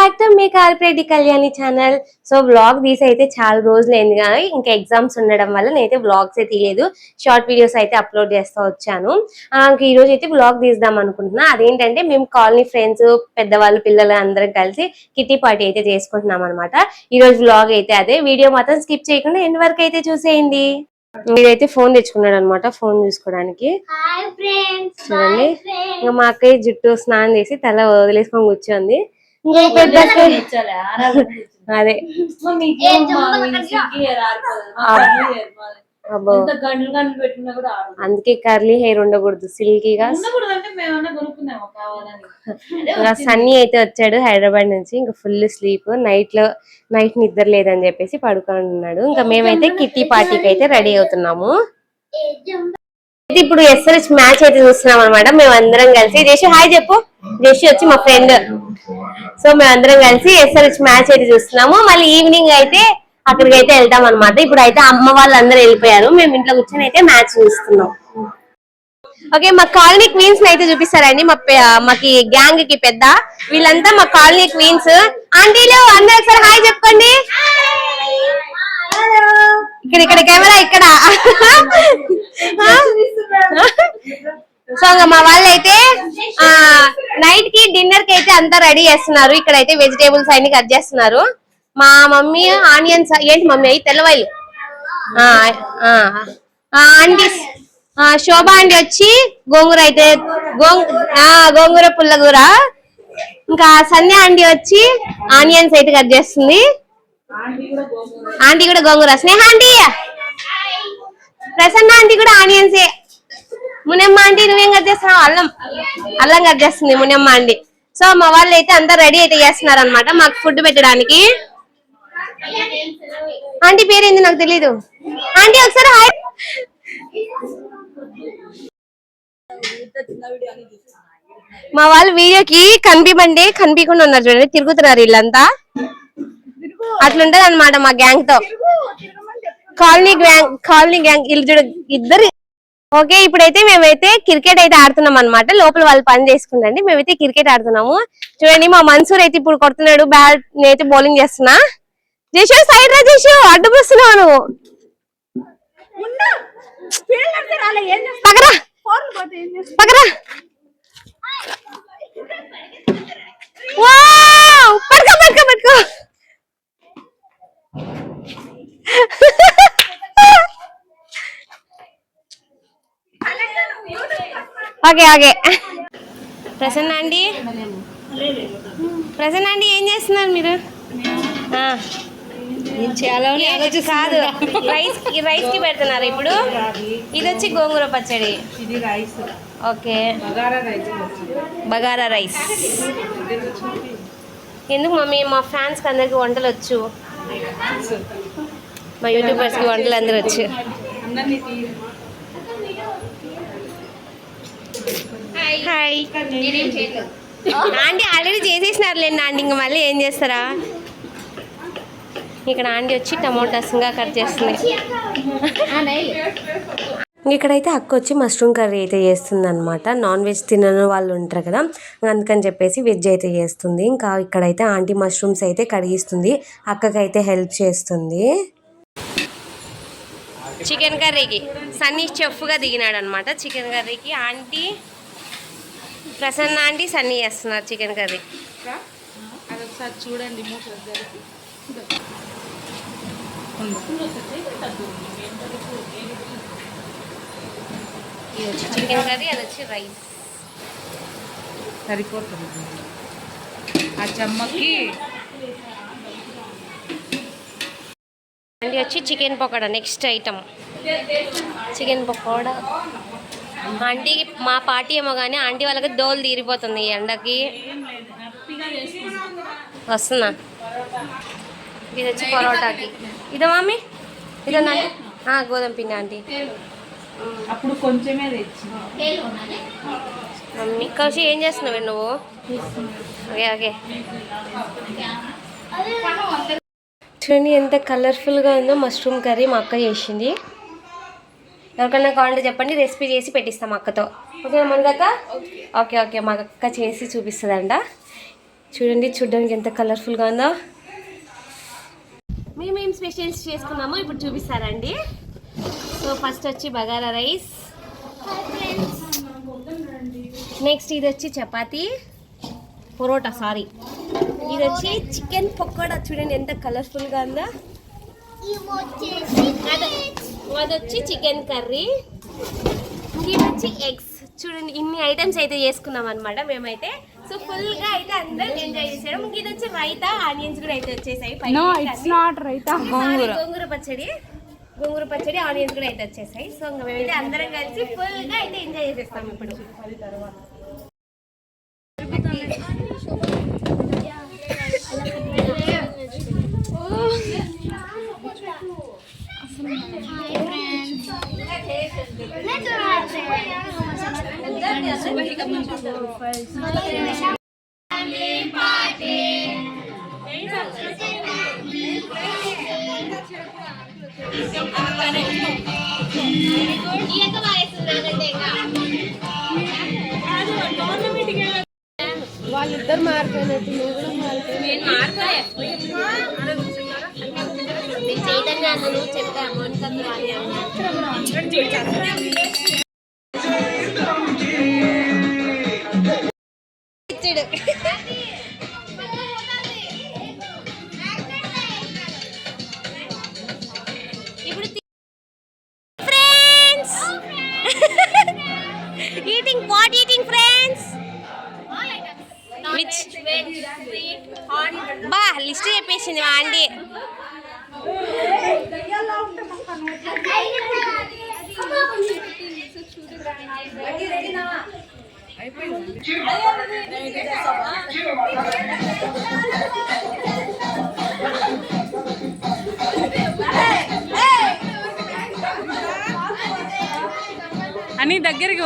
Back to me corporate Kalyani channel. So vlog తీసి అయితే చాలా రోజులు అయింది కానీ ఇంకా ఎగ్జామ్స్ ఉండడం వల్ల నేనైతే వ్లాగ్స్ అయితే తీయలేదు. షార్ట్ వీడియోస్ అయితే అప్లోడ్ చేస్తూ వచ్చాను. ఈ రోజు అయితే వ్లాగ్ తీద్దాం అనుకుంటున్నా. అదేంటంటే మేము కాలనీ ఫ్రెండ్స్, పెద్దవాళ్ళు, పిల్లలు అందరం కలిసి కిట్టి పార్టీ అయితే చేసుకుంటున్నాం అనమాట. ఈ రోజు వ్లాగ్ అయితే అదే. వీడియో మాత్రం స్కిప్ చేయకుండా ఎండ్ వరకు అయితే చూసేయండి. వీడైతే ఫోన్ తెచ్చుకున్నాడు అనమాట, ఫోన్ చూసుకోవడానికి. చూడండి, ఇంకా మా అక్కయ్య జుట్టు స్నానం చేసి తల వదిలేసుకొని కూర్చోంది. పెద్ద అదే అందుకే కర్లీ హెయిర్ ఉండకూడదు, సిల్కీగా. సన్నీ అయితే వచ్చాడు హైదరాబాద్ నుంచి. ఇంకా ఫుల్ స్లీప్, నైట్ నిద్ర లేదని చెప్పేసి పడుకొని ఉన్నాడు. ఇంకా మేమైతే కిట్టి పార్టీకి అయితే రెడీ అవుతున్నాము. ఇప్పుడు ఎస్ఆర్హెచ్ మ్యాచ్ అయితే చూస్తున్నాం అనమాట. మేమందరం కలిసి, జేషు హాయ్ చెప్పు. జేషు వచ్చి మా ఫ్రెండ్. సో మేమందరం కలిసి ఎస్ఆర్హెచ్ మ్యాచ్ అయితే చూస్తున్నాము. మళ్ళీ ఈవినింగ్ అయితే అక్కడికి అయితే వెళ్తాం అనమాట. ఇప్పుడు అయితే అమ్మ వాళ్ళందరూ వెళ్ళిపోయారు, మేము ఇంట్లో కూర్చొని అయితే మ్యాచ్ చూస్తున్నాం. ఓకే, మా కాలనీ క్వీన్స్ అయితే చూపిస్తారండి. మాకి గ్యాంగ్ కి పెద్ద వీళ్ళంతా మా కాలనీ క్వీన్స్. ఆంటీలు అందరూ ఒకసారి హాయ్ చెప్పుకోండి. ఇక్కడ కెమెరా ఇక్కడ. సో మా వాళ్ళు అయితే నైట్ కి డిన్నర్ కి అయితే అంతా రెడీ చేస్తున్నారు. ఇక్కడ అయితే వెజిటేబుల్స్ అన్ని కట్ చేస్తున్నారు. మా మమ్మీ ఆనియన్స్, ఏంటి మమ్మీ అవి తెల్లవాయిలు. ఆంటీ శోభ ఆంటీ వచ్చి గోంగూర అయితే గోంగూర పుల్లగూర. ఇంకా సన్య ఆంటీ వచ్చి ఆనియన్స్ అయితే కట్ చేస్తుంది. ఆంటీ కూడా గోంగూర. స్నేహ ఆంటీ, ప్రసన్న ఆంటీ కూడా ఆనియన్సే. మునమ్మ ఆంటీ నువ్వేం కట్ చేస్తున్నావు? అల్లం కట్ చేస్తుంది మునమ్మ ఆంటీ. సో మా వాళ్ళు అయితే అంతా రెడీ అయితే చేస్తున్నారు అనమాట మాకు ఫుడ్ పెట్టడానికి. ఆంటీ పేరేంది నాకు తెలీదు. ఆంటీ ఒకసారి హాయ్. మా వాళ్ళు వీడియోకి కనిపించకుండా ఉన్నారు చూడండి, తిరుగుతున్నారు వీళ్ళంతా. అట్లుంటది అనమాట మా గ్యాంగ్ తో. కాలనీ గ్యాంగ్ వీళ్ళు చూడ ఇద్దరు. ఓకే, ఇప్పుడైతే మేమైతే క్రికెట్ అయితే ఆడుతున్నాం అనమాట. లోపల వాళ్ళు పని చేసుకుంటండి, మేమైతే క్రికెట్ ఆడుతున్నాము. చూడండి, మా మన్సూర్ అయితే ఇప్పుడు కొడుతున్నాడు బ్యాట్, నేనైతే బౌలింగ్ చేస్తున్నా. జేషు సైడ్ రా, జేషు అడ్డు పోస్తున్నావు నువ్వు. పక్కరా పక్కరా. పడుకో పడుకో పడుకో. Okay okay. ప్రసన్న అండి ఏం చేస్తున్నారు మీరు? కాదు, రైస్ కి పెడుతున్నారు ఇప్పుడు. ఇది వచ్చి గోంగూర పచ్చడి. Okay, bagara rice. ఎందుకు మమ్మీ? మా ఫ్యాన్స్ కి అందరికి వంటలు వచ్చు, మా యూట్యూబర్స్ కి వంటలు అందరూ వచ్చు. హాయ్ ఆంటీ, ఆల్రెడీ చేసేసినారులేండి ఆంటీ, ఇంకా మళ్ళీ ఏం చేస్తారా? ఇక్కడ ఆంటీ వచ్చి టమోటాస్ ఇంకా కట్ చేస్తుంది. ఇక్కడైతే అక్క వచ్చి మష్రూమ్ కర్రీ అయితే చేస్తుంది అనమాట. నాన్ వెజ్ తినని వాళ్ళు ఉంటారు కదా, అందుకని చెప్పేసి వెజ్ అయితే చేస్తుంది. ఇంకా ఇక్కడైతే ఆంటీ మష్రూమ్స్ అయితే కడిగిస్తుంది, అక్కకైతే హెల్ప్ చేస్తుంది. చికెన్ కర్రీకి సన్నీ చెఫ్గా దిగినాడు అనమాట. చికెన్ కర్రీకి ఆంటీ, ప్రసన్న ఆంటీ, సన్నీ చేస్తున్నారు చికెన్ కర్రీ. చూడండి, ఇది వచ్చి చికెన్ కర్రీ, అది వచ్చి రైస్. సరిపోతుంది ఆ చెమ్మకి. ఆంటీ వచ్చి chicken pakoda next item. Chicken pakoda ఆంటీకి, మా పార్టీ ఏమో కానీ ఆంటీ వాళ్ళకి దోలు తీరిపోతుంది ఈ ఎండకి. వస్తున్నా. ఇది వచ్చి పరోటాకి. ఇదో మమ్మీ, ఇదో గోధుమ పిండి ఆంటీ. అప్పుడు కొంచెమే తెచ్చి. మమ్మీ కౌశి ఏం చేస్తున్నావు నువ్వు? Okay okay. చూడండి ఎంత కలర్ఫుల్గా ఉందో మష్రూమ్ కర్రీ మా అక్క చేసింది. ఎవరికన్నా కావాలంటే చెప్పండి, రెసిపీ చేసి పెట్టిస్తాం అక్కతో. ఓకే మనకక్క? ఓకే ఓకే, మా అక్క చేసి చూపిస్తుందంట. చూడండి, చూడడానికి ఎంత కలర్ఫుల్గా ఉందో. మేమేం స్పెషల్స్ చేసుకున్నామో ఇప్పుడు చూపిస్తారండి. సో ఫస్ట్ వచ్చి బగారా రైస్, నెక్స్ట్ ఇది వచ్చి చపాతీ పొరోటా, సారీ ఇది వచ్చి చికెన్ పకోడా. చూడండి ఎంత కలర్ఫుల్గా ఉందో. అది వచ్చి చికెన్ కర్రీ, ఇది వచ్చి ఎగ్స్. చూడండి ఇన్ని ఐటమ్స్ అయితే చేసుకున్నాం అనమాట మేమైతే. సో ఫుల్గా అయితే అందరం ఎంజాయ్ చేసాం. ఇది వచ్చి రైతా, ఆనియన్స్ కూడా అయితే వచ్చేసాయి. గోంగూర పచ్చడి, ఆనియన్స్ కూడా అయితే వచ్చేసాయి. సో ఇంకా మేమైతే అందరం కలిసి ఫుల్గా అయితే ఎంజాయ్ చేసేస్తాం ఇప్పుడు. వాళ్ళిద్దరు మారిపోయినట్టు చైతన్య నువ్వు చెప్పాము. ఇప్పుడు friends eating, what eating friends? బా లిస్ట్ చెప్పేసింది మా ఆంటీ. అని దగ్గరికి